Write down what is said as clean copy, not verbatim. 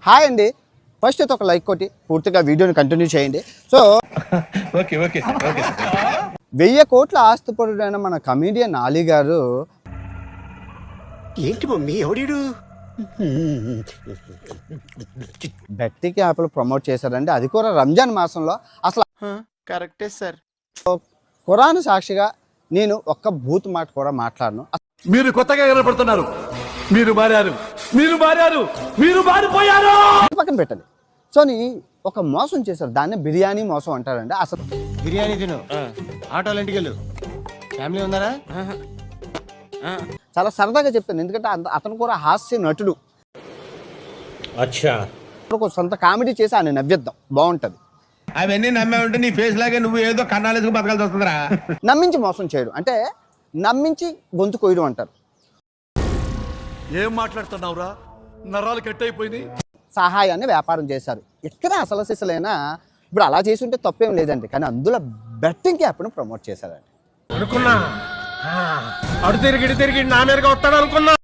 Hi అండి. First అయితే ఒక లైక్ కొట్టి పూర్తిగా వీడియోని కంటిన్యూ చేయండి. సో ఓకే 1000 కోట్ల ఆస్తిపరుడైన మన కమీడియన్ ఆలీ గారు ఏంటి మమ్మీ ఎవడీడు బెట్టింగ్ యాప్లు ప్రమోట్ చేశారండి. అది కూడా రంజాన్ మాసంలో. అసలు కరెక్టే సార్. ఖురాన్ సాక్షిగా నేను ఒక్క బూత్ మాట కూడా మాట్లాడను. మీరు కొత్తగా కనపడుతున్నారు. మీరు మారిపోయారు. పక్కన పెట్టండి. సో ఒక మోసం చేశారు, దాన్ని బిర్యానీ మోసం అంటారండి. అసలు బిర్యానీ తిను, ఆటోలు ఇంటికి వెళ్ళు. ఫ్యామిలీ ఉందారా? చాలా సరదాగా చెప్తాను, ఎందుకంటే అతను కూడా హాస్య నటుడు. ఒక సొంత కామెడీ చేసి ఆయన నవ్విద్దాం, బాగుంటది. అవన్నీ నమ్మే ఉంటే నీ ఫేస్ లాగే నువ్వు ఏదో కన్నాలేసుకు బతకాల్సి వస్తుందిరా. నమ్మించి మోసం చేయడం అంటే నమ్మించి గొంతు కొయ్యడం అంటారు. ఏం మాట్లాడుతున్నావురా, నరాలు కట్ అయిపోయింది. సహాయాన్ని వ్యాపారం చేశారు. ఎక్కడ అసలు సిసలైనా ఇప్పుడు అలా చేసి ఉంటే తప్పేం లేదండి, కానీ అందులో బెట్టింగ్ యాప్ను ప్రమోట్ చేశారండి. అనుకున్నా అడు తిరిగి నా మీదగా వస్తాడు అనుకున్నా.